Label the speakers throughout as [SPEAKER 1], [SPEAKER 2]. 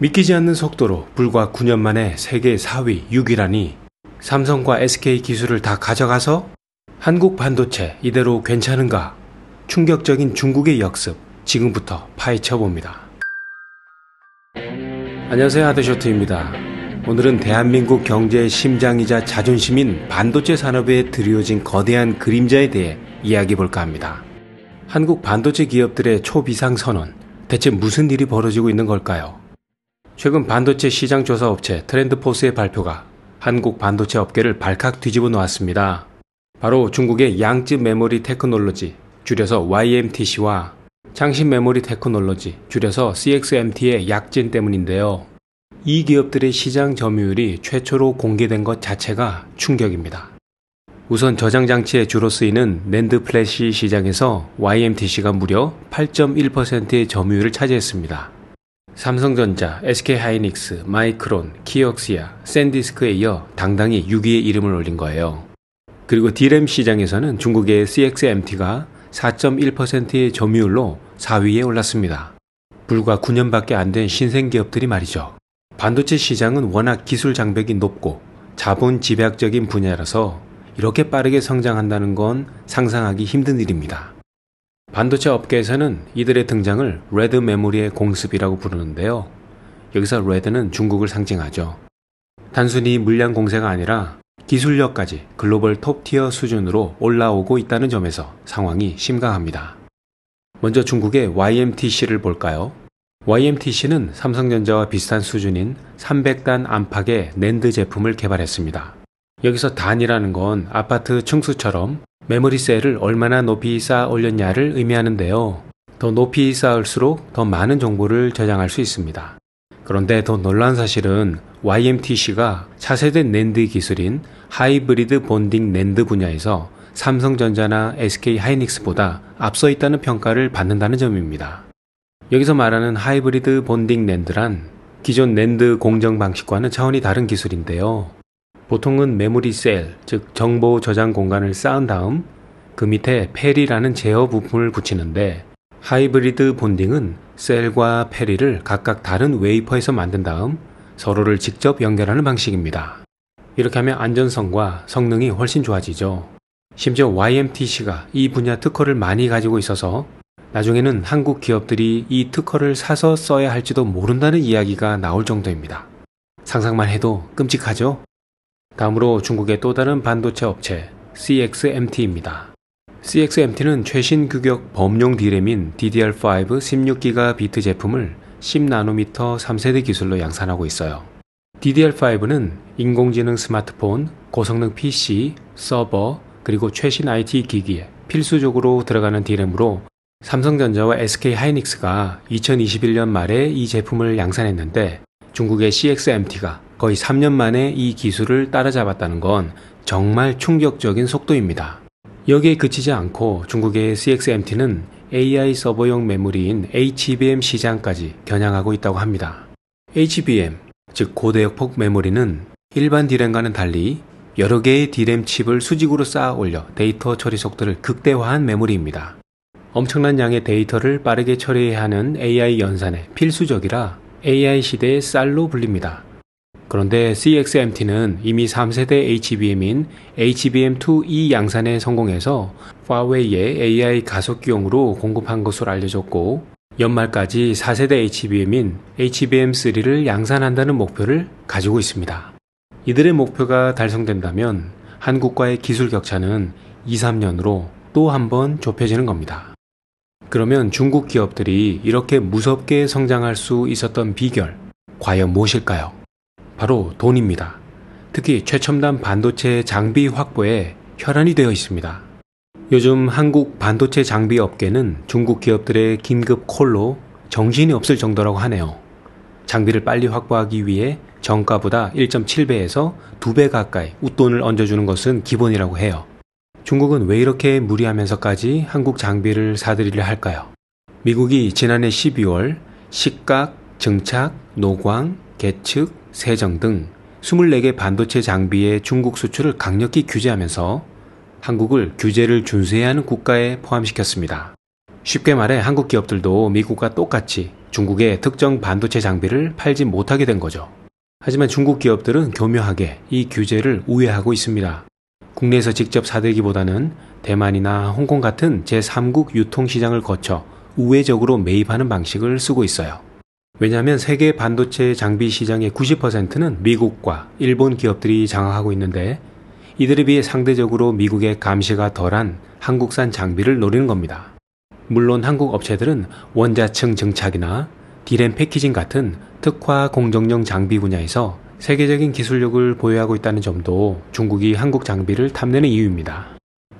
[SPEAKER 1] 믿기지 않는 속도로 불과 9년 만에 세계 4위 6위라니 삼성과 SK 기술을 다 가져가서 한국 반도체 이대로 괜찮은가? 충격적인 중국의 역습 지금부터 파헤쳐봅니다. 안녕하세요, 하드쇼트입니다. 오늘은 대한민국 경제의 심장이자 자존심인 반도체 산업에 드리워진 거대한 그림자에 대해 이야기해볼까 합니다. 한국 반도체 기업들의 초비상 선언, 대체 무슨 일이 벌어지고 있는 걸까요? 최근 반도체 시장 조사 업체 트렌드포스의 발표가 한국 반도체 업계를 발칵 뒤집어 놓았습니다. 바로 중국의 양쯔 메모리 테크놀로지, 줄여서 YMTC와 창신 메모리 테크놀로지, 줄여서 CXMT의 약진 때문인데요. 이 기업들의 시장 점유율이 최초로 공개된 것 자체가 충격입니다. 우선 저장장치에 주로 쓰이는 낸드 플래시 시장에서 YMTC가 무려 8.1%의 점유율을 차지했습니다. 삼성전자, SK하이닉스, 마이크론, 키역시아, 샌디스크에 이어 당당히 6위에 이름을 올린 거예요. 그리고 D램 시장에서는 중국의 CXMT가 4.1%의 점유율로 4위에 올랐습니다. 불과 9년밖에 안 된 신생기업들이 말이죠. 반도체 시장은 워낙 기술 장벽이 높고 자본 집약적인 분야라서 이렇게 빠르게 성장한다는 건 상상하기 힘든 일입니다. 반도체 업계에서는 이들의 등장을 레드 메모리의 공습이라고 부르는데요. 여기서 레드는 중국을 상징하죠. 단순히 물량 공세가 아니라 기술력까지 글로벌 톱티어 수준으로 올라오고 있다는 점에서 상황이 심각합니다. 먼저 중국의 YMTC를 볼까요? YMTC는 삼성전자와 비슷한 수준인 300단 안팎의 낸드 제품을 개발했습니다. 여기서 단이라는 건 아파트 층수처럼 메모리 셀을 얼마나 높이 쌓아 올렸냐를 의미하는데요. 더 높이 쌓을수록 더 많은 정보를 저장할 수 있습니다. 그런데 더 놀라운 사실은 YMTC가 차세대 낸드 기술인 하이브리드 본딩 낸드 분야에서 삼성전자나 SK하이닉스보다 앞서 있다는 평가를 받는다는 점입니다. 여기서 말하는 하이브리드 본딩 낸드란 기존 낸드 공정 방식과는 차원이 다른 기술인데요. 보통은 메모리 셀, 즉 정보 저장 공간을 쌓은 다음 그 밑에 페리라는 제어 부품을 붙이는데, 하이브리드 본딩은 셀과 페리를 각각 다른 웨이퍼에서 만든 다음 서로를 직접 연결하는 방식입니다. 이렇게 하면 안전성과 성능이 훨씬 좋아지죠. 심지어 YMTC가 이 분야 특허를 많이 가지고 있어서 나중에는 한국 기업들이 이 특허를 사서 써야 할지도 모른다는 이야기가 나올 정도입니다. 상상만 해도 끔찍하죠? 다음으로 중국의 또 다른 반도체 업체 CXMT입니다. CXMT는 최신 규격 범용 D램인 DDR5 16GB 제품을 10나노미터 3세대 기술로 양산하고 있어요. DDR5는 인공지능 스마트폰, 고성능 PC, 서버, 그리고 최신 IT 기기에 필수적으로 들어가는 D램으로 삼성전자와 SK하이닉스가 2021년 말에 이 제품을 양산했는데, 중국의 CXMT가 거의 3년 만에 이 기술을 따라잡았다는 건 정말 충격적인 속도입니다. 여기에 그치지 않고 중국의 CXMT는 AI 서버용 메모리인 HBM 시장까지 겨냥하고 있다고 합니다. HBM, 즉 고대역폭 메모리는 일반 D램과는 달리 여러 개의 D램 칩을 수직으로 쌓아 올려 데이터 처리 속도를 극대화한 메모리입니다. 엄청난 양의 데이터를 빠르게 처리해야 하는 AI 연산에 필수적이라 AI 시대의 쌀로 불립니다. 그런데 CXMT는 이미 3세대 HBM인 HBM2E 양산에 성공해서 화웨이의 AI 가속기용으로 공급한 것으로 알려졌고, 연말까지 4세대 HBM인 HBM3를 양산한다는 목표를 가지고 있습니다. 이들의 목표가 달성된다면 한국과의 기술 격차는 2~3년으로 또 한 번 좁혀지는 겁니다. 그러면 중국 기업들이 이렇게 무섭게 성장할 수 있었던 비결, 과연 무엇일까요? 바로 돈입니다. 특히 최첨단 반도체 장비 확보에 혈안이 되어 있습니다. 요즘 한국 반도체 장비 업계는 중국 기업들의 긴급 콜로 정신이 없을 정도라고 하네요. 장비를 빨리 확보하기 위해 정가보다 1.7배에서 2배 가까이 웃돈을 얹어주는 것은 기본이라고 해요. 중국은 왜 이렇게 무리하면서까지 한국 장비를 사들이려 할까요? 미국이 지난해 12월 식각, 증착, 노광, 계측, 세정 등 24개 반도체 장비의 중국 수출을 강력히 규제하면서 한국을 규제를 준수해야 하는 국가에 포함시켰습니다. 쉽게 말해 한국 기업들도 미국과 똑같이 중국의 특정 반도체 장비를 팔지 못하게 된 거죠. 하지만 중국 기업들은 교묘하게 이 규제를 우회하고 있습니다. 국내에서 직접 사들기보다는 대만이나 홍콩 같은 제3국 유통시장을 거쳐 우회적으로 매입하는 방식을 쓰고 있어요. 왜냐하면 세계 반도체 장비 시장의 90%는 미국과 일본 기업들이 장악하고 있는데 이들에 비해 상대적으로 미국의 감시가 덜한 한국산 장비를 노리는 겁니다. 물론 한국 업체들은 원자층 증착이나 D램 패키징 같은 특화 공정용 장비 분야에서 세계적인 기술력을 보유하고 있다는 점도 중국이 한국 장비를 탐내는 이유입니다.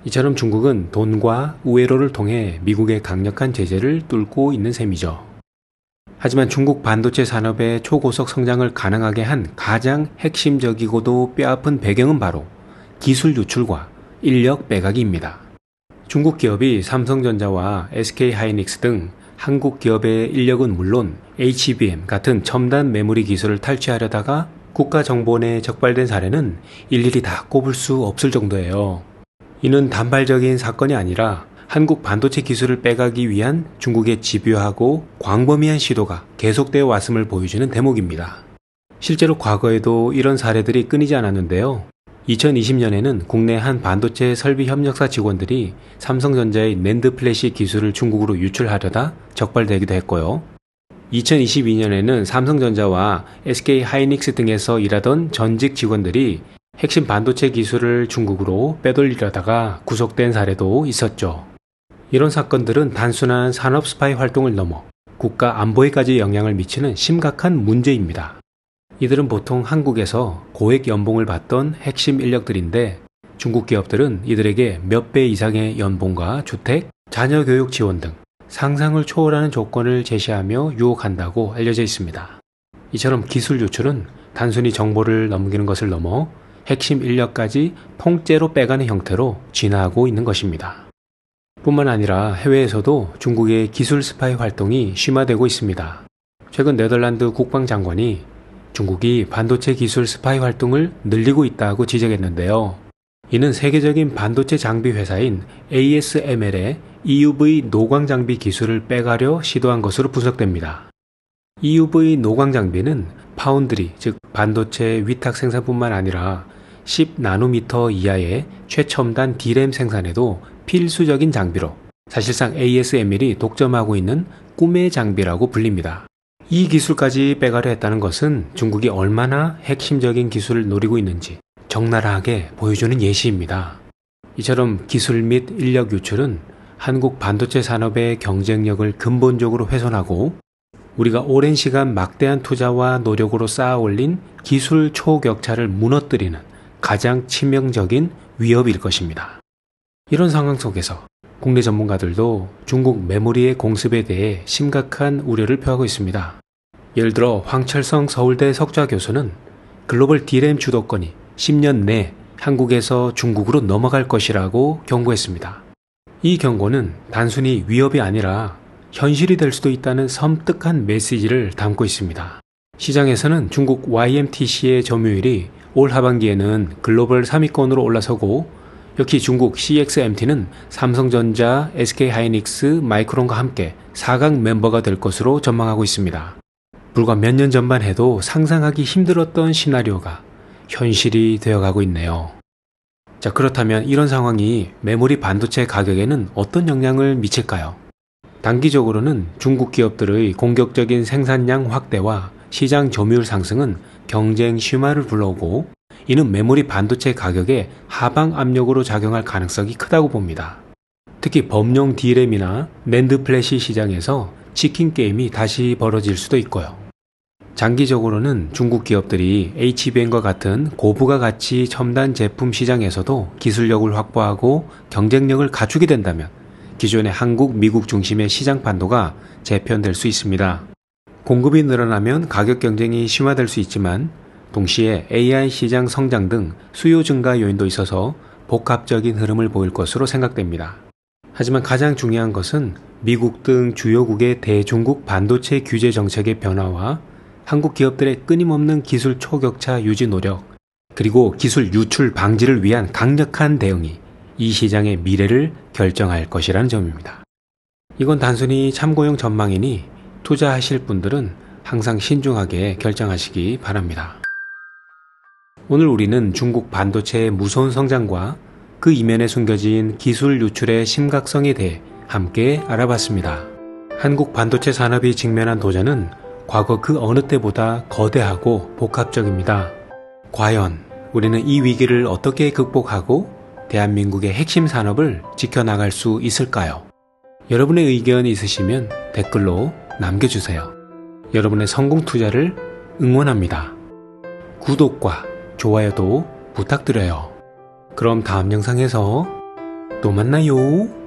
[SPEAKER 1] 이처럼 중국은 돈과 우회로를 통해 미국의 강력한 제재를 뚫고 있는 셈이죠. 하지만 중국 반도체 산업의 초고속 성장을 가능하게 한 가장 핵심적이고도 뼈아픈 배경은 바로 기술 유출과 인력 빼가기입니다. 중국 기업이 삼성전자와 SK하이닉스 등 한국 기업의 인력은 물론 HBM 같은 첨단 메모리 기술을 탈취하려다가 국가정보원에 적발된 사례는 일일이 다 꼽을 수 없을 정도예요. 이는 단발적인 사건이 아니라 한국 반도체 기술을 빼가기 위한 중국의 집요하고 광범위한 시도가 계속되어 왔음을 보여주는 대목입니다. 실제로 과거에도 이런 사례들이 끊이지 않았는데요. 2020년에는 국내 한 반도체 설비 협력사 직원들이 삼성전자의 낸드 플래시 기술을 중국으로 유출하려다 적발되기도 했고요. 2022년에는 삼성전자와 SK하이닉스 등에서 일하던 전직 직원들이 핵심 반도체 기술을 중국으로 빼돌리려다가 구속된 사례도 있었죠. 이런 사건들은 단순한 산업 스파이 활동을 넘어 국가 안보에까지 영향을 미치는 심각한 문제입니다. 이들은 보통 한국에서 고액 연봉을 받던 핵심 인력들인데 중국 기업들은 이들에게 몇 배 이상의 연봉과 주택, 자녀 교육 지원 등 상상을 초월하는 조건을 제시하며 유혹한다고 알려져 있습니다. 이처럼 기술 유출은 단순히 정보를 넘기는 것을 넘어 핵심 인력까지 통째로 빼가는 형태로 진화하고 있는 것입니다. 뿐만 아니라 해외에서도 중국의 기술 스파이 활동이 심화되고 있습니다. 최근 네덜란드 국방장관이 중국이 반도체 기술 스파이 활동을 늘리고 있다고 지적했는데요. 이는 세계적인 반도체 장비 회사인 ASML의 EUV 노광 장비 기술을 빼가려 시도한 것으로 분석됩니다. EUV 노광 장비는 파운드리, 즉 반도체 위탁 생산뿐만 아니라 10나노미터 이하의 최첨단 D램 생산에도 필수적인 장비로 사실상 ASML이 독점하고 있는 꿈의 장비라고 불립니다. 이 기술까지 빼가려 했다는 것은 중국이 얼마나 핵심적인 기술을 노리고 있는지 적나라하게 보여주는 예시입니다. 이처럼 기술 및 인력 유출은 한국 반도체 산업의 경쟁력을 근본적으로 훼손하고 우리가 오랜 시간 막대한 투자와 노력으로 쌓아 올린 기술 초격차를 무너뜨리는 가장 치명적인 위협일 것입니다. 이런 상황 속에서 국내 전문가들도 중국 메모리의 공습에 대해 심각한 우려를 표하고 있습니다. 예를 들어 황철성 서울대 석좌 교수는 글로벌 D램 주도권이 10년 내 한국에서 중국으로 넘어갈 것이라고 경고했습니다. 이 경고는 단순히 위협이 아니라 현실이 될 수도 있다는 섬뜩한 메시지를 담고 있습니다. 시장에서는 중국 YMTC의 점유율이 올 하반기에는 글로벌 3위권으로 올라서고 역시 중국 CXMT는 삼성전자, SK하이닉스, 마이크론과 함께 4강 멤버가 될 것으로 전망하고 있습니다. 불과 몇 년 전만 해도 상상하기 힘들었던 시나리오가 현실이 되어가고 있네요. 자, 그렇다면 이런 상황이 메모리 반도체 가격에는 어떤 영향을 미칠까요? 단기적으로는 중국 기업들의 공격적인 생산량 확대와 시장 점유율 상승은 경쟁 심화를 불러오고 이는 메모리 반도체 가격에 하방 압력으로 작용할 가능성이 크다고 봅니다. 특히 범용 D램이나 낸드 플래시 시장에서 치킨 게임이 다시 벌어질 수도 있고요. 장기적으로는 중국 기업들이 HBM과 같은 고부가 가치 첨단 제품 시장에서도 기술력을 확보하고 경쟁력을 갖추게 된다면 기존의 한국, 미국 중심의 시장 판도가 재편될 수 있습니다. 공급이 늘어나면 가격 경쟁이 심화될 수 있지만 동시에 AI 시장 성장 등 수요 증가 요인도 있어서 복합적인 흐름을 보일 것으로 생각됩니다. 하지만 가장 중요한 것은 미국 등 주요국의 대중국 반도체 규제 정책의 변화와 한국 기업들의 끊임없는 기술 초격차 유지 노력, 그리고 기술 유출 방지를 위한 강력한 대응이 이 시장의 미래를 결정할 것이라는 점입니다. 이건 단순히 참고용 전망이니 투자하실 분들은 항상 신중하게 결정하시기 바랍니다. 오늘 우리는 중국 반도체의 무서운 성장과 그 이면에 숨겨진 기술 유출의 심각성에 대해 함께 알아봤습니다. 한국 반도체 산업이 직면한 도전은 과거 그 어느 때보다 거대하고 복합적입니다. 과연 우리는 이 위기를 어떻게 극복하고 대한민국의 핵심 산업을 지켜나갈 수 있을까요? 여러분의 의견 있으시면 댓글로 남겨주세요. 여러분의 성공 투자를 응원합니다. 구독과 좋아요도 부탁드려요. 그럼 다음 영상에서 또 만나요.